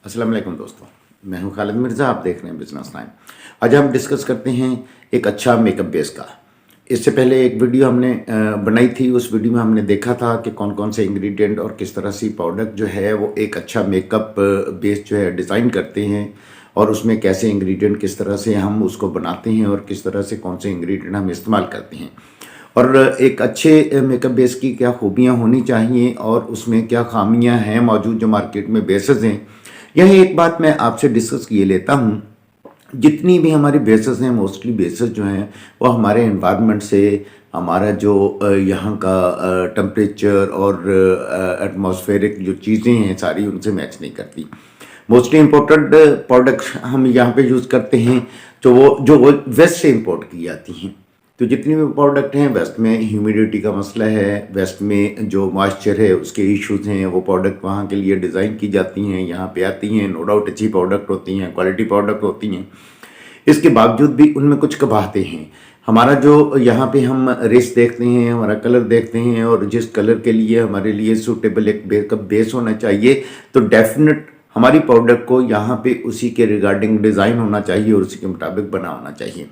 अस्सलाम वालेकुम दोस्तों, मैं हूं खालिद मिर्ज़ा। आप देख रहे हैं बिजनेस टाइम। आज हम डिस्कस करते हैं एक अच्छा मेकअप बेस का। इससे पहले एक वीडियो हमने बनाई थी। उस वीडियो में हमने देखा था कि कौन कौन से इंग्रेडिएंट और किस तरह से प्रोडक्ट जो है वो एक अच्छा मेकअप बेस जो है डिज़ाइन करते हैं, और उसमें कैसे इंग्रेडिएंट किस तरह से हम उसको बनाते हैं और किस तरह से कौन से इंग्रेडिएंट हम इस्तेमाल करते हैं, और एक अच्छे मेकअप बेस की क्या खूबियाँ होनी चाहिए और उसमें क्या खामियाँ हैं मौजूद जो मार्केट में बेसेस हैं। यह एक बात मैं आपसे डिस्कस किए लेता हूँ। जितनी भी हमारी बेसेस हैं, मोस्टली बेसेस जो हैं वो हमारे एनवायरनमेंट से, हमारा जो यहाँ का टेम्परेचर और एटमॉस्फेरिक जो चीज़ें हैं सारी उनसे मैच नहीं करती। मोस्टली इम्पोर्टेड प्रोडक्ट्स हम यहाँ पे यूज़ करते हैं जो वेस्ट से इम्पोर्ट की जाती हैं। तो जितनी भी प्रोडक्ट हैं, वेस्ट में ह्यूमिडिटी का मसला है, वेस्ट में जो मॉइस्चर है उसके इश्यूज़ हैं, वो प्रोडक्ट वहाँ के लिए डिज़ाइन की जाती हैं, यहाँ पे आती हैं। नो डाउट अच्छी प्रोडक्ट होती हैं, क्वालिटी प्रोडक्ट होती हैं। इसके बावजूद भी उनमें कुछ कबाहते हैं। हमारा जो यहाँ पे हम रेस देखते हैं, हमारा कलर देखते हैं, और जिस कलर के लिए हमारे लिए सूटेबल एक बेस होना चाहिए, तो डेफिनेट हमारी प्रोडक्ट को यहाँ पे उसी के रिगार्डिंग डिज़ाइन होना चाहिए और उसी के मुताबिक बना होना चाहिए।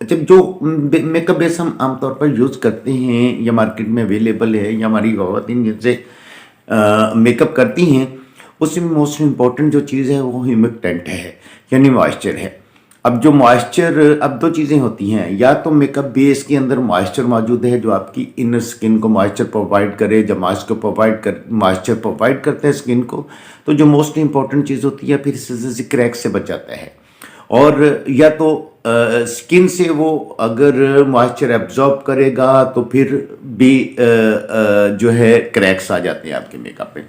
अच्छा, जो मेकअप बेस हम आमतौर पर यूज़ करते हैं या मार्केट में अवेलेबल है या हमारी ख़वातीन जिनसे मेकअप करती हैं, उसमें मोस्ट इम्पॉर्टेंट जो चीज़ है वो ह्यूमिडेंट है, यानी मॉइस्चर है। अब जो मॉइस्चर, अब दो चीज़ें होती हैं, या तो मेकअप बेस के अंदर मॉइस्चर मौजूद है जो आपकी इनर स्किन को मॉइस्चर प्रोवाइड करे। जब मॉइस्चर प्रोवाइड करते हैं स्किन को, तो जो मोस्ट इम्पॉर्टेंट चीज़ होती है फिर से क्रैक से बच जाता है। और या तो स्किन से वो अगर मॉइस्चर एब्जॉर्ब करेगा तो फिर भी जो है क्रैक्स आ जाते हैं आपके मेकअप पे।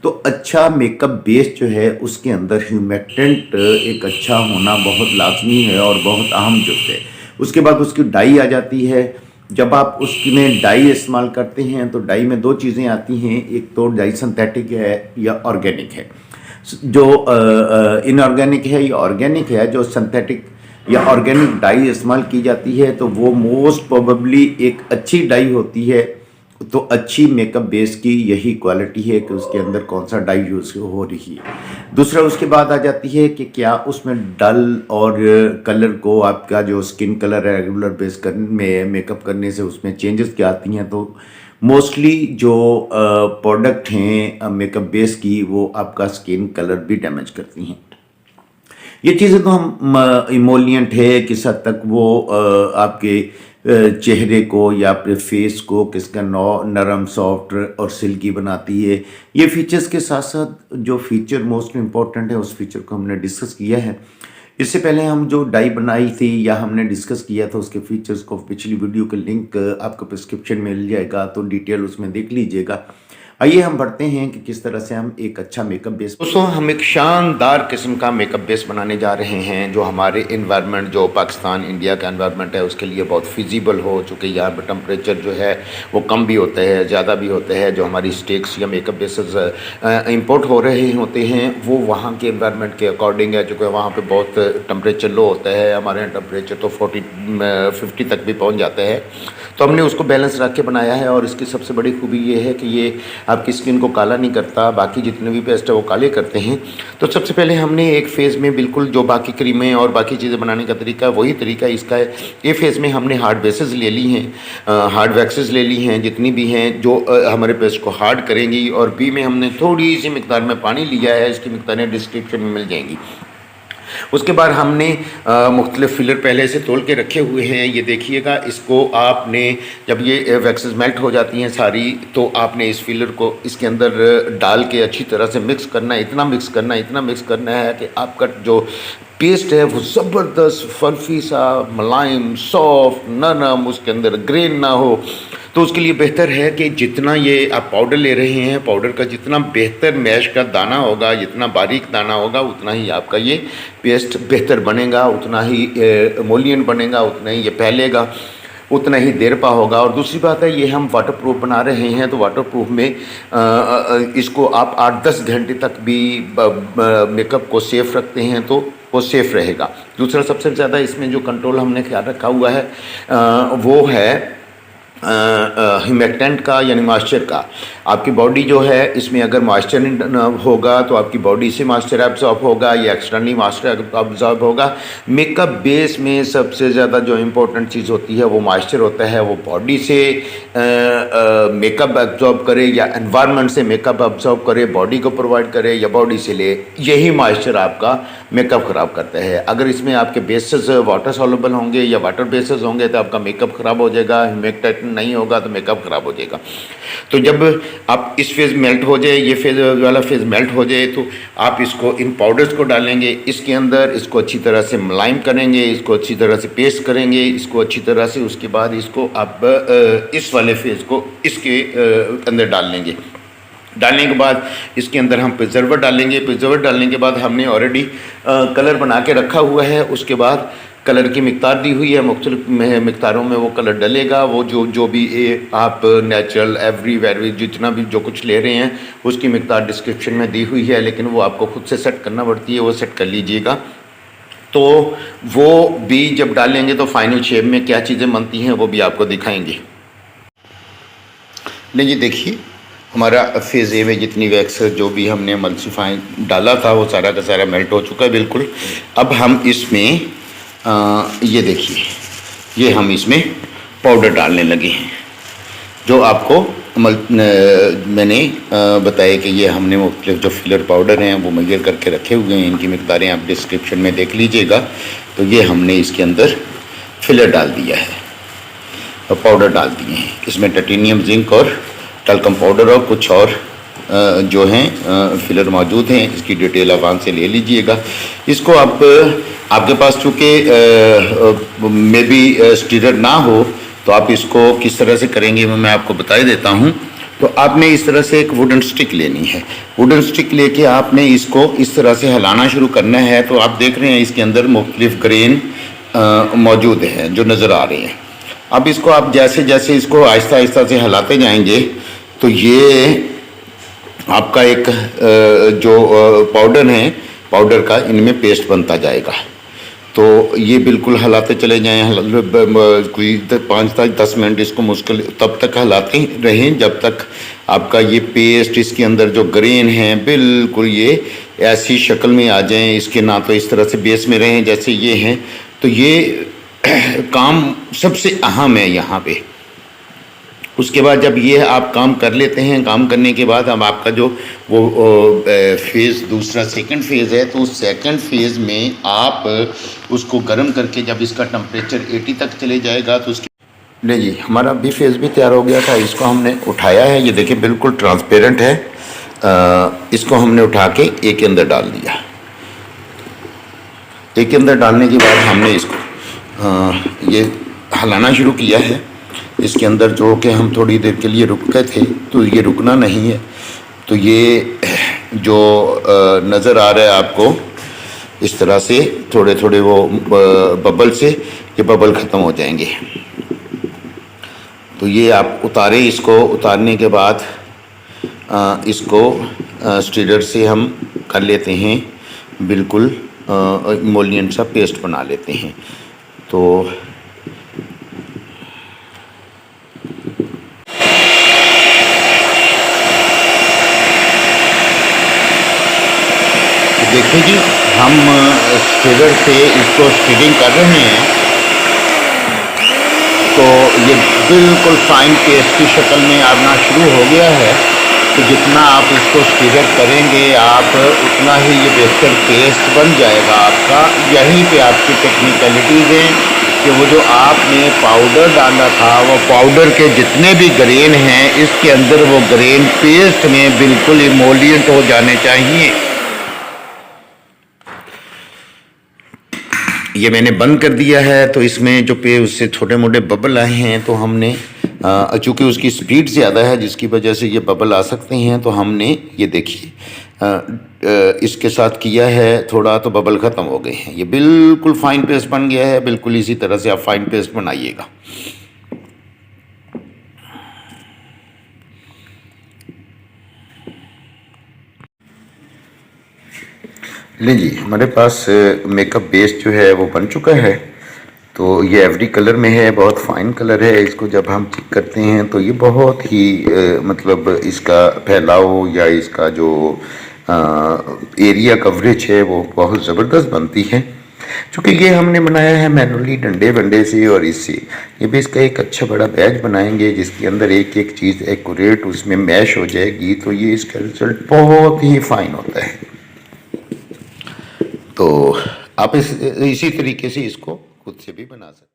तो अच्छा मेकअप बेस जो है उसके अंदर ह्यूमेक्टेंट एक अच्छा होना बहुत लाजमी है और बहुत अहम चीज़ है। उसके बाद उसकी डाई आ जाती है। जब आप उसमें डाई इस्तेमाल करते हैं तो डाई में दो चीज़ें आती हैं, एक तो डाई सिंथेटिक है या ऑर्गेनिक है। जो इनऑर्गेनिक है या ऑर्गेनिक है, जो सिंथेटिक या ऑर्गेनिक डाई इस्तेमाल की जाती है तो वो मोस्ट प्रोबेबली एक अच्छी डाई होती है। तो अच्छी मेकअप बेस की यही क्वालिटी है कि उसके अंदर कौन सा डाई यूज़ हो रही है। दूसरा उसके बाद आ जाती है कि क्या उसमें डल और कलर को, आपका जो स्किन कलर है रेगुलर बेस में मेकअप करने से उसमें चेंजेस क्या आती हैं। तो मोस्टली जो प्रोडक्ट हैं मेकअप बेस की, वो आपका स्किन कलर भी डैमेज करती हैं। ये चीज़ें तो हम इमोलियंट है किस हद तक वो आपके चेहरे को या अपने फेस को किसका नरम, सॉफ्ट और सिल्की बनाती है। ये फीचर्स के साथ साथ जो फीचर मोस्ट इम्पॉर्टेंट है उस फीचर को हमने डिस्कस किया है। इससे पहले हम जो डाई बनाई थी या हमने डिस्कस किया था उसके फीचर्स को, पिछली वीडियो का लिंक आपको डिस्क्रिप्शन में मिल जाएगा, तो डिटेल उसमें देख लीजिएगा। आइए हम बढ़ते हैं कि किस तरह से हम एक अच्छा मेकअप बेस। दोस्तों, हम एक शानदार किस्म का मेकअप बेस बनाने जा रहे हैं जो हमारे इन्वायरमेंट, जो पाकिस्तान इंडिया का इन्वायरमेंट है, उसके लिए बहुत फिजिबल हो। चूँकि यहाँ पर टेम्परेचर जो है वो कम भी होता है, ज़्यादा भी होता है। जो हमारी स्टेक्स या मेकअप बेसेस इंपोर्ट हो रहे होते हैं वो वहाँ के इन्वायरमेंट के अकॉर्डिंग है। चूँकि वहाँ पर बहुत टेम्परेचर लो होता है, हमारे यहाँ टेम्परेचर तो 50 तक भी पहुँच जाता है। तो हमने उसको बैलेंस रख के बनाया है, और इसकी सबसे बड़ी खूबी ये है कि ये आपकी स्किन को काला नहीं करता। बाकी जितने भी पेस्ट है वो काले करते हैं। तो सबसे पहले हमने एक फेज़ में बिल्कुल जो बाकी क्रीमें और बाकी चीज़ें बनाने का तरीका वही तरीका इसका है। ए फेज़ में हमने हार्ड बेसेस ले ली हैं, हार्ड वैक्सेस ले ली हैं जितनी भी हैं जो हमारे पेस्ट को हार्ड करेंगी। और बी में हमने थोड़ी सी मिकदार में पानी लिया है, इसकी मिकदारें डिस्क्रिप्शन में मिल जाएंगी। उसके बाद हमने मुख्तलिफ फिलर पहले से तोल के रखे हुए हैं। ये देखिएगा, इसको आपने जब ये वैक्सेस मेल्ट हो जाती हैं सारी, तो आपने इस फिलर को इसके अंदर डाल के अच्छी तरह से मिक्स करना है। इतना मिक्स करना है कि आपका जो पेस्ट है वो ज़बरदस्त फल्फी सा, मुलायम, सॉफ्ट, नरम, उसके अंदर ग्रेन ना हो। तो उसके लिए बेहतर है कि जितना ये आप पाउडर ले रहे हैं, पाउडर का जितना बेहतर मैश का दाना होगा, जितना बारीक दाना होगा, उतना ही आपका ये पेस्ट बेहतर बनेगा, उतना ही एमोलियंट बनेगा, उतना ही ये फैलेगा, उतना ही देर पा होगा। और दूसरी बात है, ये हम वाटरप्रूफ बना रहे हैं, तो वाटरप्रूफ में इसको आप 8-10 घंटे तक भी मेकअप को सेफ़ रखते हैं तो वो सेफ़ रहेगा। दूसरा सबसे ज़्यादा इसमें जो कंट्रोल हमने ख्याल रखा हुआ है वो है हिमेक्टेंट का यानी मॉइस्चर का। आपकी बॉडी जो है इसमें अगर मॉइस्चर होगा तो आपकी बॉडी से मॉइस्चर एब्जॉर्ब होगा या एक्सटर्नली मॉइस्चर एब्जॉर्ब होगा। मेकअप बेस में सबसे ज़्यादा जो इम्पोर्टेंट चीज़ होती है वो मॉइस्चर होता है। वो बॉडी से मेकअप एब्जॉर्ब करे या एनवायरनमेंट से मेकअप एब्जॉर्ब करे, बॉडी को प्रोवाइड करे या बॉडी से ले, यही मॉइस्चर आपका मेकअप ख़राब करता है। अगर इसमें आपके बेसेस वाटर सॉल्युबल होंगे या वाटर बेसेस होंगे तो आपका मेकअप ख़राब हो जाएगा। हिमेक्टेंट नहीं होगा तो मेकअप ख़राब हो जाएगा। तो जब आप इस फेज़ मेल्ट हो जाए, ये फेज़ वाला फेज़ मेल्ट हो जाए, तो आप इसको इन पाउडर्स को डालेंगे इसके अंदर, इसको अच्छी तरह से मुलायम करेंगे, इसको अच्छी तरह से पेस्ट करेंगे, इसको अच्छी तरह से, उसके बाद इसको आप इस वाले फेज़ को इसके अंदर डाल लेंगे। डालने के बाद इसके अंदर हम प्रिजर्वर डालेंगे। प्रिजर्वर डालने के बाद हमने ऑलरेडी कलर बना के रखा हुआ है। उसके बाद कलर की मिकदार दी हुई है, मुख्तलिफ मिकदारों में वो कलर डलेगा। वो जो भी आप नेचुरल एवरी जितना भी जो कुछ ले रहे हैं उसकी मिकदार डिस्क्रिप्शन में दी हुई है, लेकिन वो आपको खुद से सेट करना पड़ती है, वो सेट कर लीजिएगा। तो वो भी जब डालेंगे तो फाइनल शेप में क्या चीज़ें बनती हैं वो भी आपको दिखाएंगे। लीजिए देखिए, हमारा फेज़ ए में जितनी वैक्स जो भी हमने एमल्सिफाई डाला था वो सारा का सारा मेल्ट हो चुका है बिल्कुल। अब हम इसमें ये देखिए, ये हम इसमें पाउडर डालने लगे हैं। जो आपको मैंने बताया कि ये हमने मुख्तलिफ जो फिलर पाउडर हैं वो मेजर करके रखे हुए हैं, इनकी मिकदारें आप डिस्क्रिप्शन में देख लीजिएगा। तो ये हमने इसके अंदर फिलर डाल दिया है और पाउडर डाल दिए हैं। इसमें टाइटेनियम जिंक और टल्कम पाउडर और कुछ और जो हैं फिलर मौजूद हैं। इसकी डिटेल आप वहाँ से ले लीजिएगा। इसको आप आपके पास चूँकि मे बी स्टीरर ना हो तो आप इसको किस तरह से करेंगे मैं आपको बता देता हूँ। तो आपने इस तरह से एक वुडन स्टिक लेनी है। वुडन स्टिक लेके आपने इसको इस तरह से हिलाना शुरू करना है। तो आप देख रहे हैं इसके अंदर मुख्तलिफ ग्रेन मौजूद हैं जो नज़र आ रहे हैं। अब इसको आप जैसे जैसे इसको आहिस्ता आहिस्ता से हिलाते जाएंगे तो ये आपका एक जो पाउडर है, पाउडर का इनमें पेस्ट बनता जाएगा। तो ये बिल्कुल हिलाते चले जाएं, कोई 5 से 10 मिनट इसको मुश्किल तब तक हिलाते रहें जब तक आपका ये पेस्ट इसके अंदर जो ग्रेन हैं बिल्कुल ये ऐसी शक्ल में आ जाएं। इसके ना तो इस तरह से बेस में रहें जैसे ये हैं। तो ये काम सबसे अहम है यहाँ पे। उसके बाद जब ये आप काम कर लेते हैं, काम करने के बाद अब आपका जो वो फेज़ दूसरा सेकंड फेज़ है, तो उस सेकंड फेज़ में आप उसको गर्म करके जब इसका टेम्परेचर 80 तक चले जाएगा तो उसकी नहीं जी, हमारा भी फेज़ भी तैयार हो गया था। इसको हमने उठाया है, ये देखिए बिल्कुल ट्रांसपेरेंट है। इसको हमने उठा के एक के अंदर डाल दिया। एक के अंदर डालने के बाद हमने इसको ये हिलाना शुरू किया है। इसके अंदर जो कि हम थोड़ी देर के लिए रुक गए थे तो ये रुकना नहीं है। तो ये जो नज़र आ रहा है आपको इस तरह से थोड़े थोड़े वो बबल से ये बबल ख़त्म हो जाएंगे। तो ये आप उतारें। इसको उतारने के बाद इसको स्टीरर से हम कर लेते हैं, बिल्कुल इमोलिएंट सा पेस्ट बना लेते हैं। तो देखिए जी, हम स्टीरर से इसको स्टीरिंग कर रहे हैं तो ये बिल्कुल फाइन पेस्ट की शक्ल में आना शुरू हो गया है। तो जितना आप इसको स्टीरर करेंगे आप उतना ही ये बेहतर पेस्ट बन जाएगा आपका। यहीं पे आपकी टेक्निकलिटीज़ हैं कि वो जो आपने पाउडर डाला था वो पाउडर के जितने भी ग्रेन हैं इसके अंदर वो ग्रेन पेस्ट में बिल्कुल इमोलिएंट हो जाने चाहिए। ये मैंने बंद कर दिया है। तो इसमें जो पे उससे छोटे मोटे बबल आए हैं तो हमने चूँकि उसकी स्पीड ज़्यादा है जिसकी वजह से ये बबल आ सकते हैं, तो हमने ये देखिए इसके साथ किया है थोड़ा, तो बबल ख़त्म हो गए हैं। ये बिल्कुल फाइन पेस्ट बन गया है। बिल्कुल इसी तरह से आप फाइन पेस्ट बनाइएगा। ले जी, हमारे पास मेकअप बेस जो है वो बन चुका है। तो ये एवरी कलर में है, बहुत फाइन कलर है। इसको जब हम चेक करते हैं तो ये बहुत ही मतलब इसका फैलाव या इसका जो एरिया कवरेज है वो बहुत ज़बरदस्त बनती है। चूँकि ये हमने बनाया है मैनुअली डंडे वंडे से और इससे, ये भी इसका एक अच्छा बड़ा बैच बनाएंगे जिसके अंदर एक एक चीज़ एक्यूरेट उसमें मैश हो जाएगी, तो ये इसका रिजल्ट बहुत ही फाइन होता है। तो आप इसी तरीके से इसको खुद से भी बना सकते हैं।